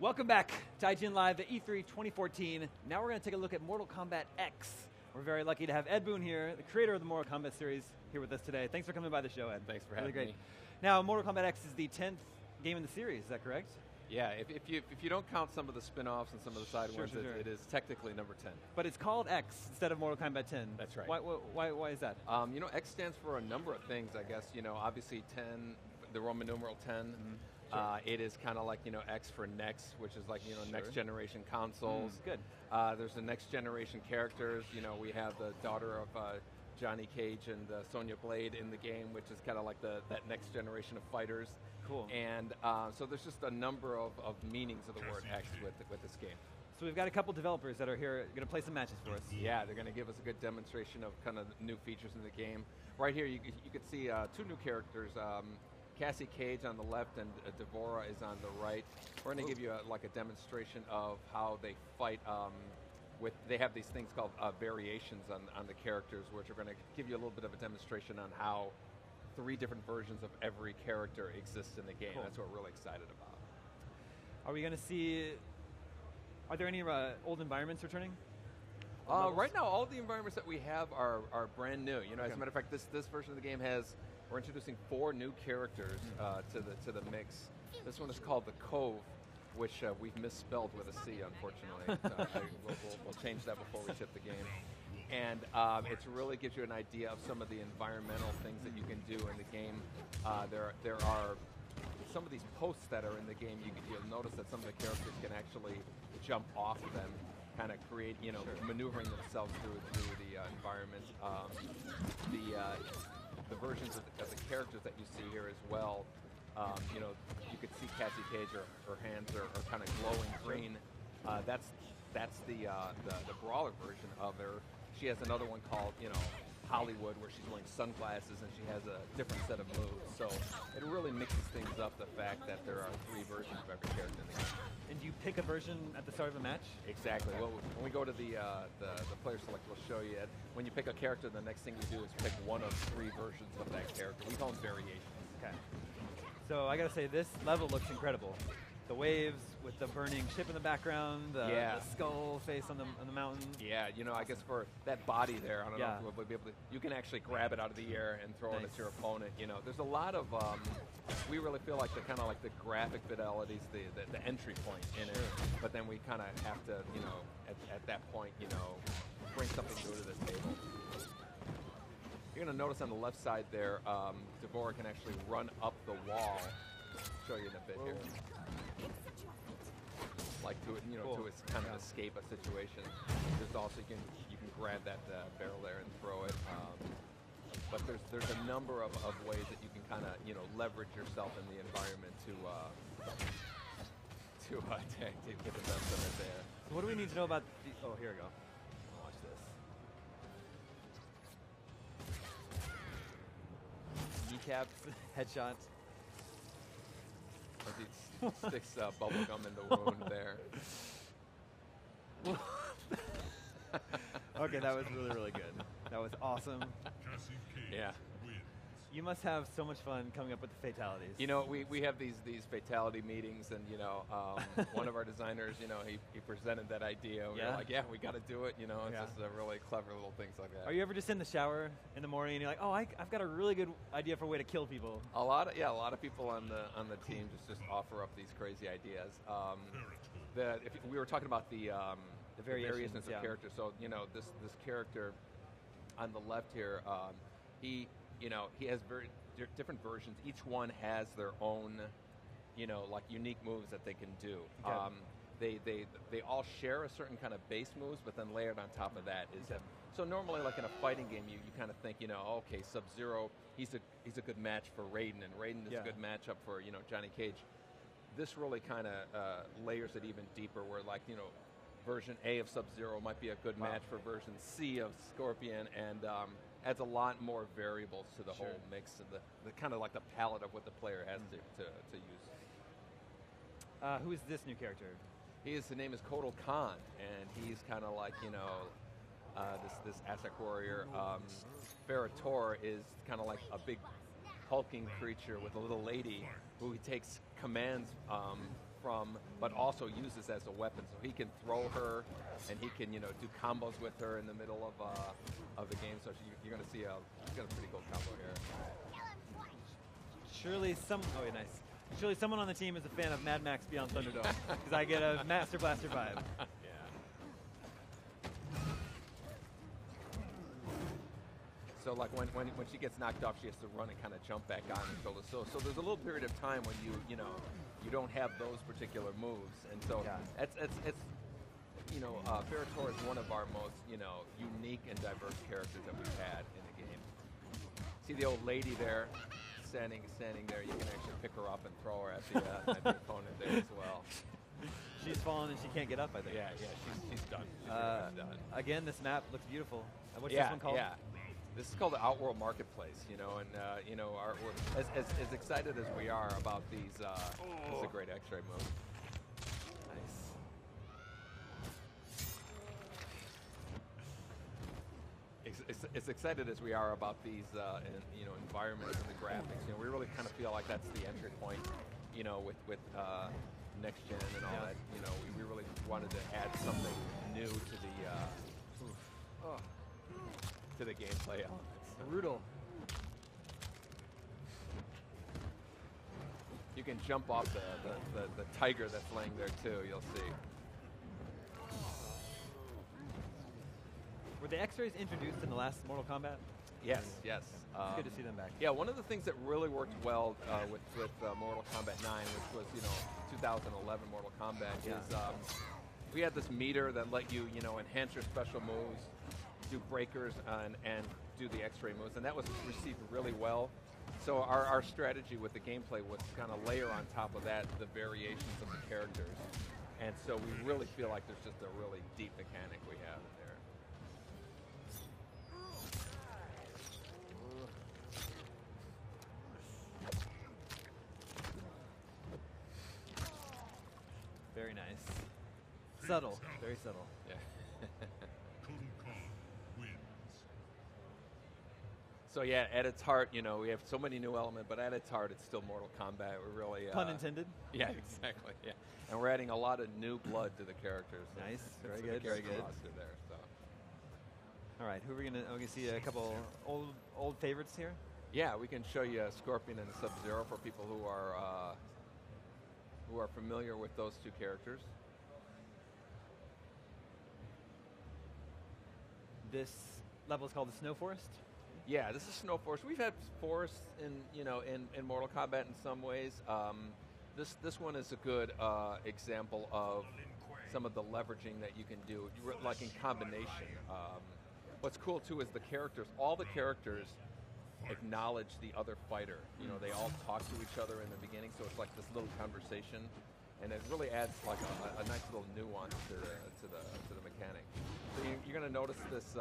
Welcome back to IGN Live at E3 2014. Now we're going to take a look at Mortal Kombat X. We're very lucky to have Ed Boon here, the creator of the Mortal Kombat series, here with us today. Thanks for coming by the show, Ed. Thanks for having me. Now, Mortal Kombat X is the 10th game in the series, is that correct? Yeah, if you don't count some of the spin-offs and some of the side ones, it is technically number 10. But it's called X instead of Mortal Kombat 10. That's right. Why is that? You know, X stands for a number of things, I guess. You know, obviously 10, the Roman numeral 10. Mm-hmm. Sure. It is kind of like, you know, X for next, which is like, you know, next generation consoles. Good. There's the next generation characters. You know, we have the daughter of Johnny Cage and Sonya Blade in the game, which is kind of like that next generation of fighters. Cool. And so there's just a number of meanings of the word X with this game. So we've got a couple developers that are here going to play some matches for us. Yeah, they're going to give us a good demonstration of kind of new features in the game. Right here, you can see two new characters. Cassie Cage on the left and Devora is on the right. We're going to give you like a demonstration of how they fight. They have these things called variations on the characters, which are going to give you a little bit of a demonstration on how 3 different versions of every character exist in the game. Cool. That's what we're really excited about. Are we going to see? Are there any old environments returning? Right now, all the environments that we have are brand new. You know, as a matter of fact, this version of the game we're introducing 4 new characters to the mix. This one is called the Cove, which we've misspelled with a C, unfortunately. We'll change that before we ship the game. And it really gives you an idea of some of the environmental things that you can do in the game. There are some of these posts that are in the game. You'll notice that some of the characters can actually jump off of them, kind of create, you know, maneuvering themselves through the environment. The versions of the characters that you see here as well, you know, you could see Cassie Cage, her hands are kind of glowing green. That's the brawler version of her. She has another one called, you know, Hollywood, where she's wearing sunglasses and she has a different set of moves. So it really mixes things up, the fact that there are 3 versions of every character in the game. And do you pick a version at the start of a match? Exactly. Well, when we go to the player select, we'll show you it. When you pick a character, the next thing you do is pick one of 3 versions of that character. We call them variations. Okay. So I got to say, this level looks incredible. The waves with the burning ship in the background, the skull face on the mountain. Yeah, you know, I guess for that body there, I don't know if we'll be able to, you can actually grab it out of the air and throw it at your opponent. You know, there's a lot of, we really feel like the kind of like the graphic fidelity's the entry point in it, but then we kind of have to, you know, at that point, you know, bring something new to the table. You're going to notice on the left side there, Devora can actually run up the wall. I'll show you in a bit here. Like to, you know, to kind of escape a situation. There's also you can grab that barrel there and throw it. But there's a number of ways that you can kind of, you know, leverage yourself in the environment to get the best of it there. So what do we need to know about? Oh, here we go. Watch this. Kneecaps, headshots. He sticks bubble gum in the wound there. Okay, that was really good. That was awesome. Yeah. You must have so much fun coming up with the fatalities. You know, we have these fatality meetings, and you know, one of our designers, you know, he presented that idea. We were like, yeah, we got to do it. You know, it's just a really clever little things like that. Are you ever just in the shower in the morning and you're like, oh, I've got a really good idea for a way to kill people? A lot of people on the team just offer up these crazy ideas. If we were talking about the variations of characters, so you know, this character on the left here, you know, he has very different versions. Each one has their own, you know, like unique moves that they can do. Okay. They all share a certain kind of base moves, but then layered on top of that is so normally, like in a fighting game, you kind of think, you know, okay, Sub-Zero, he's a good match for Raiden, and Raiden is a good matchup for, you know, Johnny Cage. This really kind of layers it even deeper, where like, you know, version A of Sub-Zero might be a good match for version C of Scorpion, and adds a lot more variables to the whole mix and the kind of like the palette of what the player has to use. Who is this new character? His name is Kotal Khan, and he's kind of like, you know, this Aztec warrior. Ferrator is kind of like a big hulking creature with a little lady who he takes commands from, but also uses as a weapon. So he can throw her, and he can, do combos with her in the middle of the game. So you're going to see he's got a pretty cool combo here. Surely Surely someone on the team is a fan of Mad Max Beyond Thunderdome, because I get a Master Blaster vibe. So like when she gets knocked off, she has to run and kind of jump back on and so there's a little period of time when you don't have those particular moves, and so it's Ferritor is one of our most unique and diverse characters that we've had in the game. See the old lady there, standing there. You can actually pick her up and throw her at the opponent there as well. She's fallen and she can't get up, I think. Yeah, she's done. She's done. Again, this map looks beautiful. What's this one called? Yeah. This is called the Outworld Marketplace, and we're as excited as we are about these. This is a great X-ray move. Nice. As excited as we are about these, environments and the graphics, we really kind of feel like that's the entry point, with next gen and all that. We really wanted to add something new to the gameplay elements. Brutal. You can jump off the tiger that's laying there too, you'll see. Were the X-rays introduced in the last Mortal Kombat? Yes. It's good to see them back. Yeah, one of the things that really worked well with Mortal Kombat 9, which was 2011 Mortal Kombat, is we had this meter that let you enhance your special moves, do breakers, and do the X-ray moves, and that was received really well. So our strategy with the gameplay was to kind of layer on top of that the variations of the characters, and so we really feel like there's just a really deep mechanic we have in there. Very nice. Subtle. Very subtle. Yeah. So yeah, at its heart, we have so many new elements, but at its heart, it's still Mortal Kombat. We're really pun intended. Yeah, exactly. Yeah, and we're adding a lot of new blood to the characters. Nice, very good, very good. There, so. All right, who are we gonna? We can see a couple old favorites here. Yeah, we can show you Scorpion and Sub-Zero for people who are familiar with those two characters. This level is called the Snow Forest. Yeah, this is Snow Forest. We've had forests in Mortal Kombat in some ways. This one is a good example of some of the leveraging that you can do, like in combination. What's cool too is the characters. All the characters acknowledge the other fighter. They all talk to each other in the beginning, so it's like this little conversation, and it really adds like a nice little nuance to the mechanic. So you're going to notice this.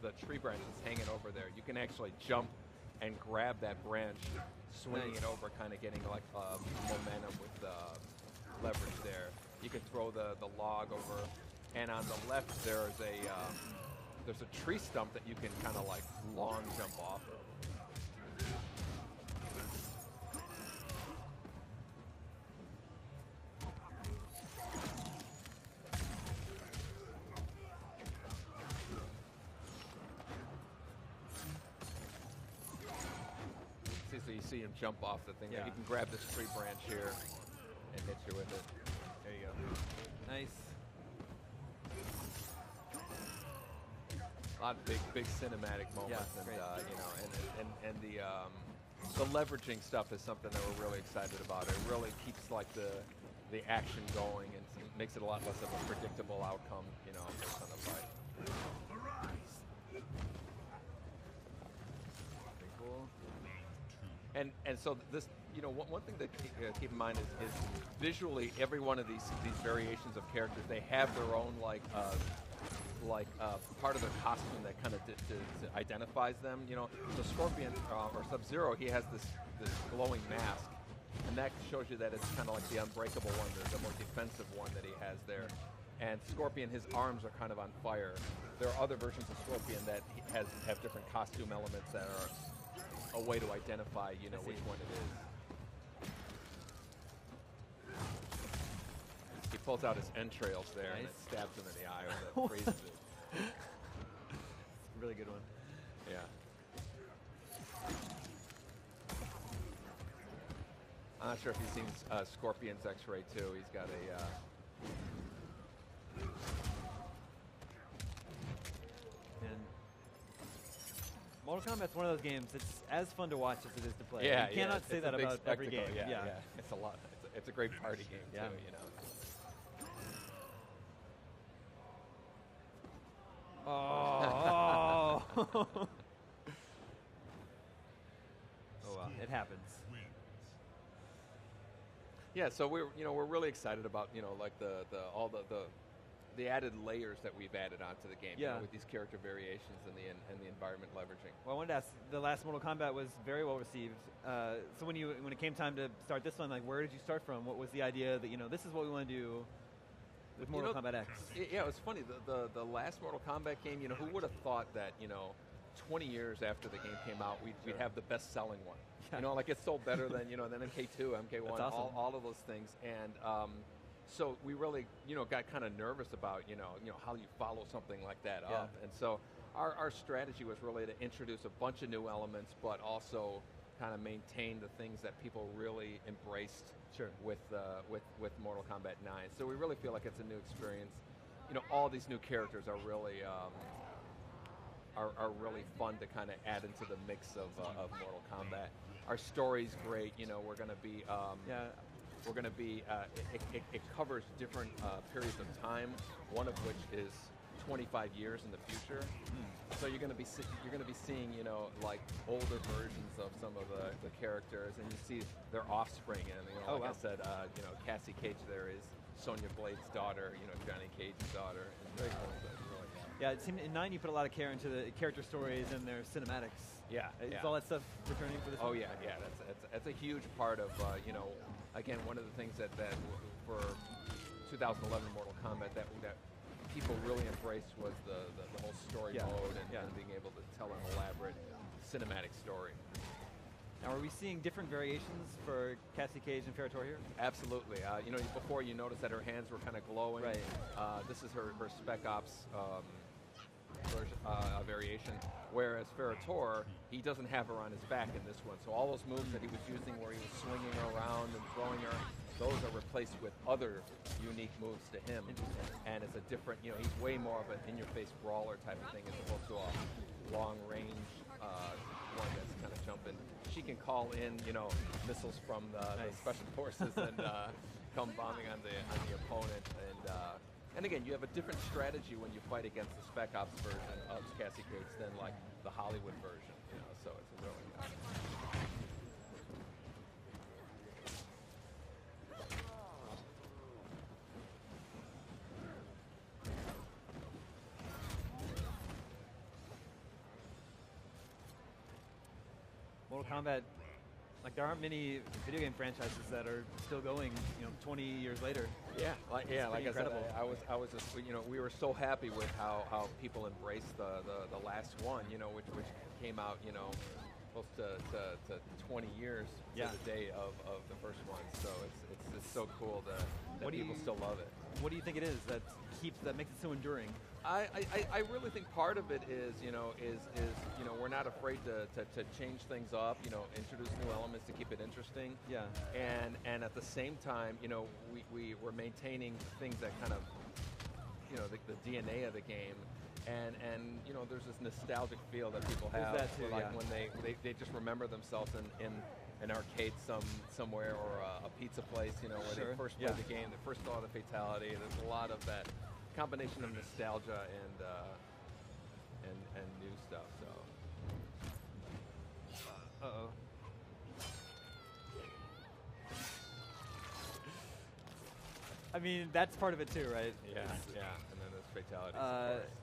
The tree branch that's hanging over there. You can actually jump and grab that branch, swinging it over, kind of getting like momentum with leverage there. You can throw the log over, and on the left there's a tree stump that you can kind of like long jump off of. So you see him jump off the thing. Yeah. You can grab this tree branch here and hit you with it. There you go. Nice. A lot of big cinematic moments, and the leveraging stuff is something that we're really excited about. It really keeps like the action going and makes it a lot less of a predictable outcome, based on the fight. And so this, one thing to keep in mind is visually every one of these variations of characters, they have their own part of their costume that kind of identifies them. The Scorpion or Sub-Zero, he has this glowing mask, and that shows you that it's kind of like the unbreakable one, the more defensive one that he has there. And Scorpion, his arms are kind of on fire. There are other versions of Scorpion that have different costume elements that are a way to identify, which one it is. pulls out his entrails there and it stabs him in the eye with it, freezes it. It's a really good one. Yeah. I'm not sure if you've seen Scorpion's X-Ray too. He's got a... And Mortal Kombat's one of those games. It's as fun to watch as it is to play. Yeah, you cannot say that about every game. Yeah. It's a lot. It's a great party game too. You know. Oh. Oh well, it happens. Yeah, so we're really excited about like all the added layers that we've added onto the game. With these character variations and the environment leveraging. Well, I wanted to ask. The last Mortal Kombat was very well received. So when it came time to start this one, like where did you start from? What was the idea that this is what we want to do with Mortal Kombat X? Yeah, it was funny. The last Mortal Kombat game, who would have thought that 20 years after the game came out, we'd have the best-selling one. Yeah. Like it sold better than than MK2, MK1, awesome. all of those things. And so we really got kind of nervous about how you follow something like that up. And so our strategy was really to introduce a bunch of new elements, but also kind of maintain the things that people really embraced. Sure. With Mortal Kombat 9. So we really feel like it's a new experience. All these new characters are really are really fun to kind of add into the mix of Mortal Kombat. Our story's great. We're going to be we're going to be it covers different periods of time. One of which is 25 years in the future. So you're going to be seeing like older versions of some of the characters, and you see their offspring. And I said, Cassie Cage there is Sonya Blade's daughter. Johnny Cage's daughter. And very cool. Yeah, it seemed in 9 you put a lot of care into the character stories and their cinematics. Yeah, is all that stuff returning for this? Oh one? Yeah. That's a huge part of again, one of the things that for 2011 Mortal Kombat that people really embraced was the whole story mode and being able to tell an elaborate cinematic story. Now, are we seeing different variations for Cassie Cage and Ferrator here? Absolutely. Before you noticed that her hands were kind of glowing. Right. This is her Spec Ops version, variation. Whereas Ferrator, he doesn't have her on his back in this one. So all those moves that he was using where he was swinging her around and throwing her, those are replaced with other unique moves to him. And it's a different, he's way more of an in-your-face brawler type of thing as opposed to a long-range one that's kind of jumping. She can call in, missiles from the special forces and come bombing on the opponent. And again, you have a different strategy when you fight against the Spec Ops version of Cassie Cage than like the Hollywood version. So it's a really Mortal Kombat, like there aren't many video game franchises that are still going, 20 years later. Yeah, like I said, I was just, we were so happy with how people embraced the last one, which came out, close to 20 years to the day of the first one. So it's so cool that people still love it. What do you think it is that makes it so enduring? I really think part of it is we're not afraid to change things up, introduce new elements to keep it interesting. Yeah. And at the same time, we're maintaining things that kind of, the DNA of the game. And there's this nostalgic feel that people have. There's that too, when they just remember themselves in an arcade somewhere or a pizza place, where they first played the game, they first saw the fatality. There's a lot of that combination of nostalgia and new stuff. So. I mean, that's part of it too, right? Yeah. And then there's fatalities.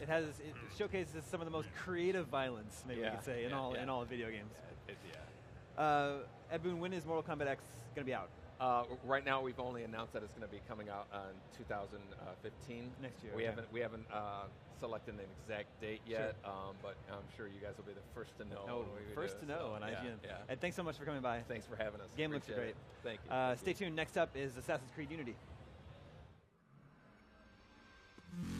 It showcases some of the most creative violence, maybe we could say, in all video games. Ed Boon, when is Mortal Kombat X going to be out? Right now, we've only announced that it's going to be coming out in 2015. Next year. We haven't selected an exact date yet, but I'm sure you guys will be the first to know. First to know on IGN. Ed, thanks so much for coming by. Thanks for having us. Game looks great. Thank you. Stay tuned. Next up is Assassin's Creed Unity.